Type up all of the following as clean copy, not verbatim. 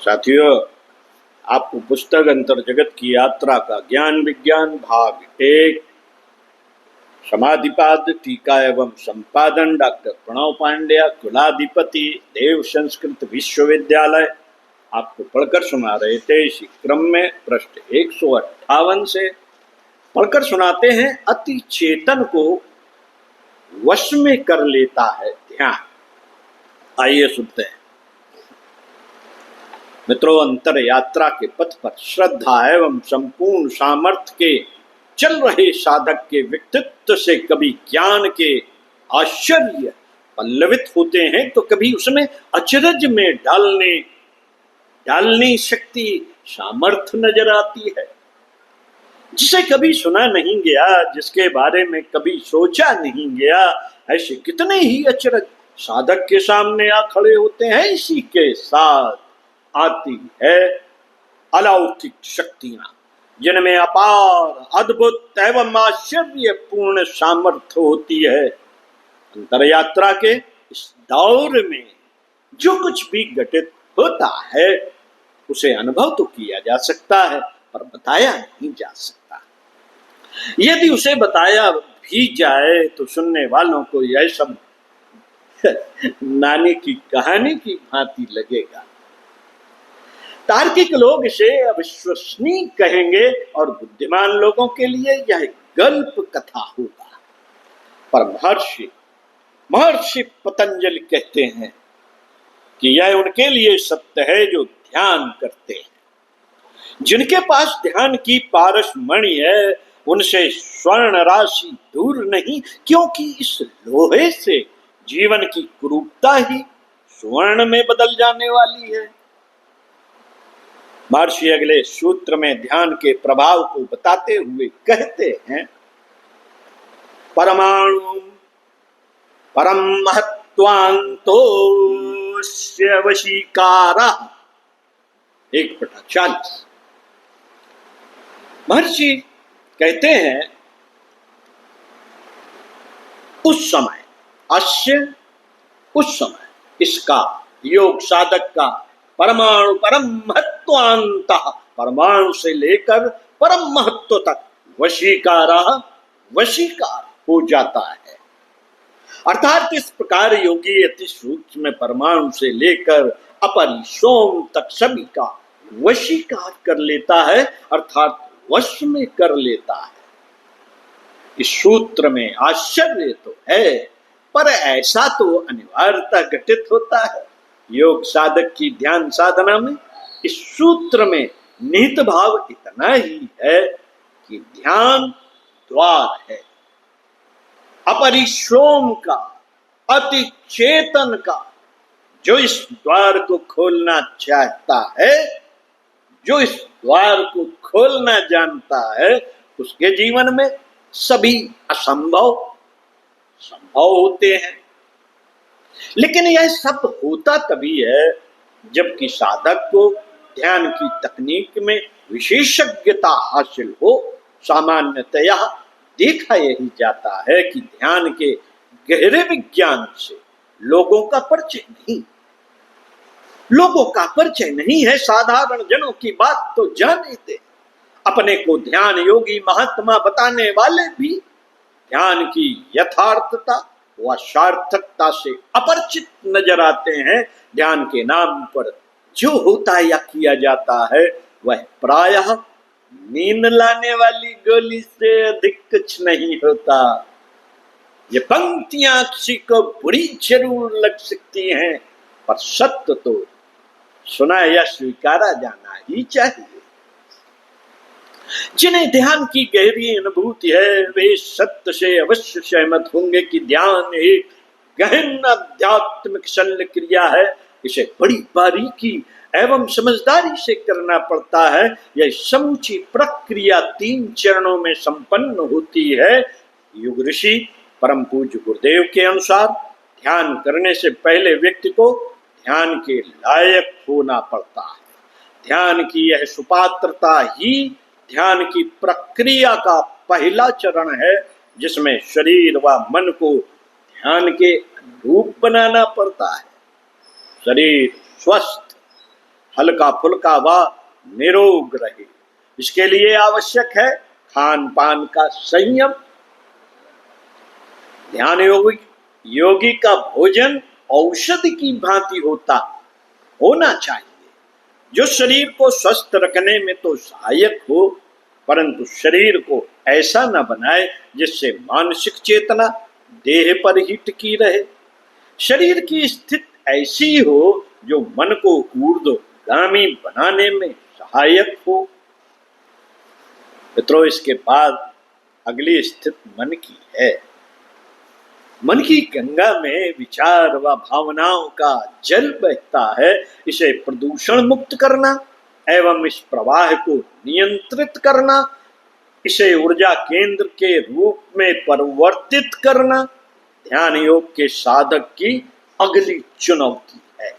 साथियों, आपको पुस्तक अंतर जगत की यात्रा का ज्ञान विज्ञान भाग 1 समाधिपाद टीका एवं संपादन डॉक्टर प्रणव पांड्या, कुलाधिपति देव संस्कृत विश्वविद्यालय आपको पढ़कर सुना रहे थे। इसी क्रम में पृष्ठ 158 से पढ़कर सुनाते हैं। अति चेतन को वश में कर लेता है ध्यान। आइए सुनते हैं। मित्रों, अंतर यात्रा के पथ पर श्रद्धा एवं संपूर्ण सामर्थ्य के चल रहे साधक के व्यक्तित्व से कभी ज्ञान के आश्चर्य पल्लवित होते हैं तो कभी उसमें अचरज में डालने शक्ति सामर्थ्य नजर आती है। जिसे कभी सुना नहीं गया, जिसके बारे में कभी सोचा नहीं गया, ऐसे कितने ही अचरज साधक के सामने आ खड़े होते हैं। इसी के साथ आती है अलौकिक शक्तियां, जिनमें अपार अद्भुत एवं आश्चर्यपूर्ण सामर्थ्य होती है। अंतर यात्रा के इस दौर में जो कुछ भी घटित होता है उसे अनुभव तो किया जा सकता है, पर बताया नहीं जा सकता। यदि उसे बताया भी जाए तो सुनने वालों को यह सब नानी की कहानी की भांति लगेगा। तार्किक लोग इसे अविश्वसनीय कहेंगे और बुद्धिमान लोगों के लिए यह गल्प कथा होगा। पर महर्षि पतंजलि कहते हैं कि यह उनके लिए सत्य है जो ध्यान करते हैं। जिनके पास ध्यान की पारस मणि है, उनसे स्वर्ण राशि दूर नहीं, क्योंकि इस लोहे से जीवन की कुरूपता ही स्वर्ण में बदल जाने वाली है। महर्षि अगले सूत्र में ध्यान के प्रभाव को बताते हुए कहते हैं, परमाणु परम महत्वान्तोस्य वशीकारः 1/40। महर्षि कहते हैं उस समय इसका योग साधक का परमाणु परम महत्वांतः, परमाणु से लेकर परम महत्व तक वशीकार हो जाता है। अर्थात इस प्रकार योगी अति सूक्ष्म परमाणु से लेकर अपरिसोम तक सभी का वशीकार कर लेता है, अर्थात वश में कर लेता है। इस सूत्र में आश्चर्य तो है, पर ऐसा तो अनिवार्यता घटित होता है। योग साधक की ध्यान साधना में इस सूत्र में निहित भाव इतना ही है कि ध्यान द्वार है, अपरिश्रोम का, अति चेतन का। जो इस द्वार को खोलना चाहता है, जो इस द्वार को खोलना जानता है, उसके जीवन में सभी असंभव संभव होते हैं। लेकिन यह सब होता तभी है जबकि साधक को ध्यान की तकनीक में विशेषज्ञता हासिल हो। सामान्यतया देखा यही जाता है कि ध्यान के गहरे विज्ञान से लोगों का परिचय नहीं है। साधारण जनों की बात तो जाने दे, अपने को ध्यान योगी महात्मा बताने वाले भी ध्यान की यथार्थता व सार्थकता से अपरिचित नजर आते हैं। ध्यान के नाम पर जो होता या किया जाता है वह प्रायः नींद लाने वाली गोली से अधिक कुछ नहीं होता। ये पंक्तियां किसी को बुरी जरूर लग सकती हैं, पर सत्य तो सुना या स्वीकारा जाना ही चाहिए। जिन्हें ध्यान की गहरी अनुभूति है वे सत्य से अवश्य सहमत होंगे कि ध्यान एक गहन आध्यात्मिक शल्य क्रिया है। इसे बड़ी बारीकी एवं समझदारी से करना पड़ता है। यह समूची प्रक्रिया 3 चरणों में संपन्न होती है। युग ऋषि परम पूज्य गुरुदेव के अनुसार ध्यान करने से पहले व्यक्ति को ध्यान के लायक होना पड़ता है। ध्यान की यह सुपात्रता ही ध्यान की प्रक्रिया का पहला चरण है, जिसमें शरीर व मन को ध्यान के अनुरूप बनाना पड़ता है। शरीर स्वस्थ, हल्का फुल्का व निरोग रहे। इसके लिए आवश्यक है खान पान का संयम। ध्यान योगी का भोजन औषधि की भांति होना चाहिए, जो शरीर को स्वस्थ रखने में तो सहायक हो, परंतु शरीर को ऐसा न बनाए जिससे मानसिक चेतना देह पर ही टिकी रहे। शरीर की स्थिति ऐसी हो जो मन को ऊर्ध्वगामी बनाने में सहायक हो। मित्रों, इसके बाद अगली स्थिति मन की है। मन की गंगा में विचार व भावनाओं का जल बहता है। इसे प्रदूषण मुक्त करना एवं इस प्रवाह को नियंत्रित करना, इसे ऊर्जा केंद्र के रूप में परिवर्तित करना ध्यान योग के साधक की अगली चुनौती है।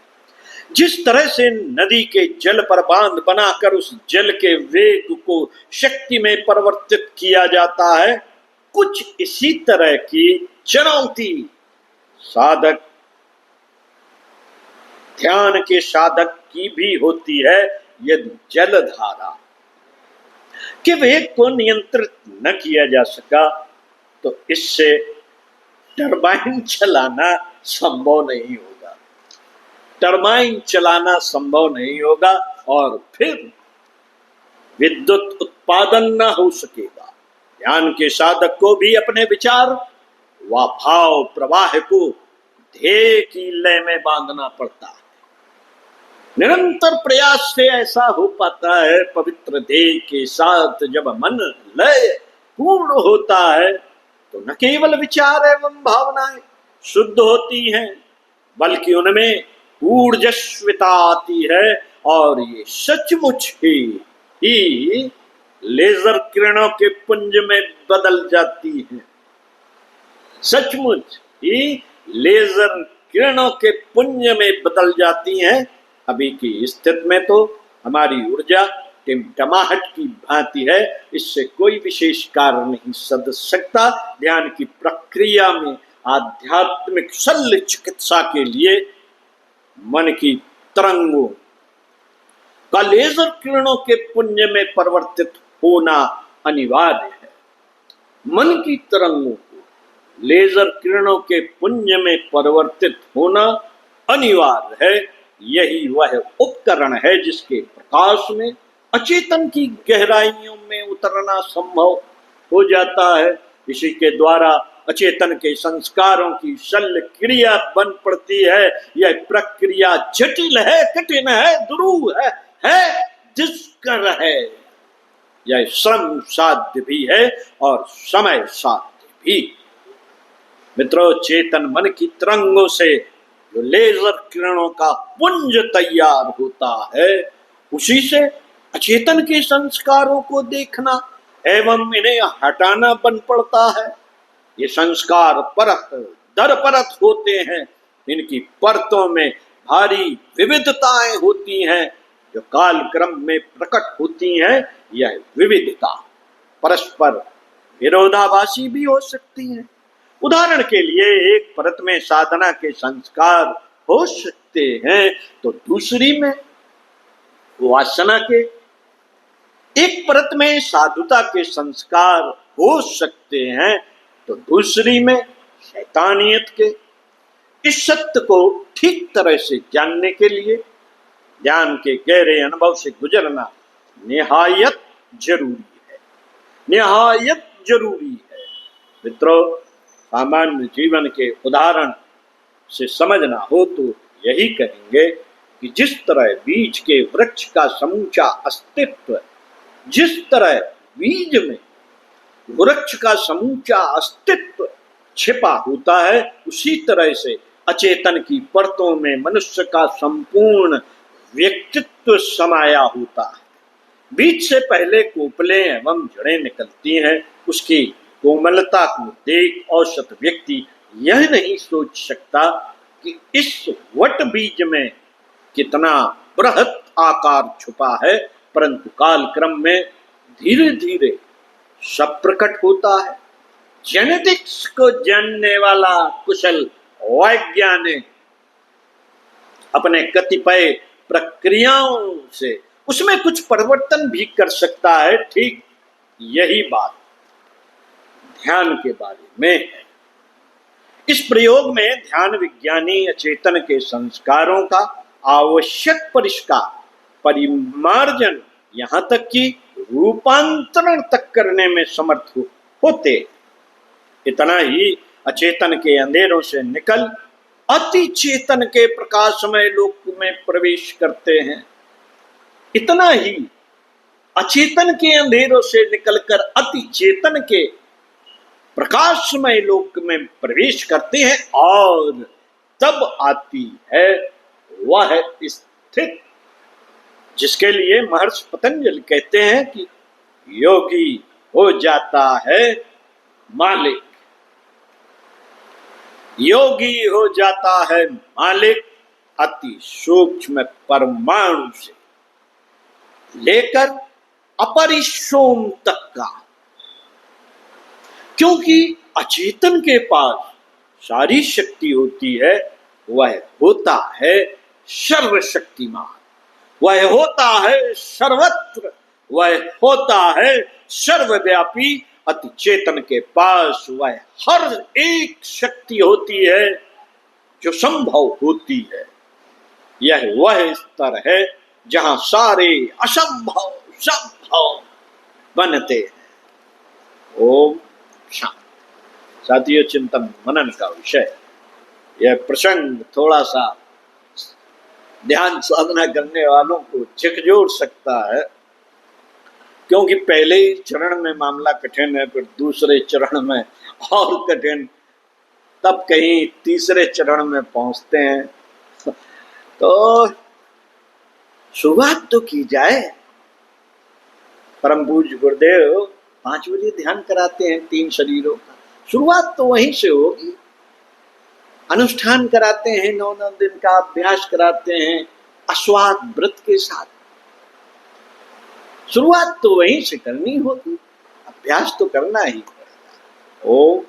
जिस तरह से नदी के जल पर बांध बनाकर उस जल के वेग को शक्ति में परिवर्तित किया जाता है, कुछ इसी तरह की चुनौती साधक ध्यान के साधक की भी होती है। यदि जलधारा के वेग को नियंत्रित न किया जा सका तो इससे टरबाइन चलाना संभव नहीं होगा। टरबाइन चलाना संभव नहीं होगा और फिर विद्युत उत्पादन न हो सकेगा। ध्यान के साधक को भी अपने विचार व भाव प्रवाह को ध्येय की लय में बांधना पड़ता है। निरंतर प्रयास से ऐसा हो पाता है। पवित्र ध्येय के साथ जब मन लय पूर्ण होता है तो न केवल विचार एवं भावनाएं शुद्ध होती हैं, बल्कि उनमें ऊर्जस्विता आती है और ये सचमुच ही लेजर किरणों के पुंज में बदल जाती है। सचमुच ही लेजर किरणों के पुंज में बदल जाती हैं। अभी की स्थिति में तो हमारी ऊर्जा टिमटमाहट की भांति है, इससे कोई विशेष कार्य नहीं सद सकता। ध्यान की प्रक्रिया में आध्यात्मिक शल्य चिकित्सा के लिए मन की तरंगों का लेजर किरणों के पुंज में परिवर्तित होना अनिवार्य है। मन की तरंगों को लेजर किरणों के पुंज में परिवर्तित होना अनिवार्य है। यही वह उपकरण है जिसके प्रकाश में अचेतन की गहराइयों में उतरना संभव हो जाता है। इसी के द्वारा अचेतन के संस्कारों की शल्य क्रिया बन पड़ती है। यह प्रक्रिया जटिल है, कठिन है, दुरूह है दुष्कर है। यह श्रम साध्य भी है और समय साध्य भी। मित्रों, चेतन मन की तरंगों से जो लेजर किरणों का पुंज तैयार होता है, उसी से अचेतन के संस्कारों को देखना एवं इन्हें हटाना बन पड़ता है। ये संस्कार परत दर परत होते हैं। इनकी परतों में भारी विविधताएं होती हैं जो काल क्रम में प्रकट होती हैं। यह विविधता परस्पर विरोधाभासी भी हो सकती है। उदाहरण के लिए एक परत में साधना के संस्कार हो सकते हैं तो दूसरी में वासना के, एक परत में साधुता के संस्कार हो सकते हैं तो दूसरी में शैतानियत के। इस सत्य को ठीक तरह से जानने के लिए ध्यान के गहरे अनुभव से गुजरना निहायत जरूरी है, निहायत जरूरी है। मित्रों, सामान्य जीवन के उदाहरण से समझना हो तो यही कहेंगे कि जिस तरह बीज के वृक्ष का समूचा अस्तित्व, जिस तरह बीज में वृक्ष का समूचा अस्तित्व छिपा होता है, उसी तरह से अचेतन की परतों में मनुष्य का संपूर्ण व्यक्तित्व समाया होता है। बीज से पहले कोपलें एवं जड़ें निकलती हैं। उसकी कोमलता को देख औसत व्यक्ति यह नहीं सोच सकता कि इस वट बीज में कितना बृहत आकार छुपा है, परंतु काल क्रम में धीरे धीरे सब प्रकट होता है। जेनेटिक्स को जानने वाला कुशल वैज्ञानिक अपने कतिपय प्रक्रियाओं से उसमें कुछ परिवर्तन भी कर सकता है। ठीक यही बात ध्यान के बारे में है। इस प्रयोग में ध्यान विज्ञानी अचेतन के संस्कारों का आवश्यक परिष्कार, परिमार्जन, यहां तक कि रूपांतरण तक करने में समर्थ होते। इतना ही अचेतन के अंधेरों से निकल अति चेतन के प्रकाशमय लोक में प्रवेश करते हैं। इतना ही अचेतन के अंधेरों से निकलकर अति चेतन के प्रकाशमय लोक में प्रवेश करते हैं और तब आती है वह स्थिति जिसके लिए महर्षि पतंजलि कहते हैं कि योगी हो जाता है मालिक। योगी हो जाता है मालिक अति सूक्ष्म परमाणु से लेकर अपरिसोम तक का, क्योंकि अचेतन के पास सारी शक्ति होती है। वह होता है सर्वशक्तिमान, वह होता है सर्वत्र, वह होता है सर्वव्यापी। अति चेतन के पास वह हर एक शक्ति होती है जो संभव होती है। यह वह स्तर है जहां सारे असंभव संभव बनते हैं। ओम शांति। साथियों, चिंतन मनन का विषय यह प्रसंग थोड़ा सा ध्यान साधना करने वालों को झकझोर सकता है, क्योंकि पहले ही चरण में मामला कठिन है, फिर दूसरे चरण में और कठिन, तब कहीं तीसरे चरण में पहुंचते हैं। तो शुरुआत तो की जाए। परम पूज्य गुरुदेव 5 बजे ध्यान कराते हैं 3 शरीरों का, शुरुआत तो वहीं से होगी। अनुष्ठान कराते हैं, 9 दिन का अभ्यास कराते हैं आस्वाद व्रत के साथ। शुरुआत तो वहीं से करनी होगी, अभ्यास तो करना ही पड़ेगा। ओम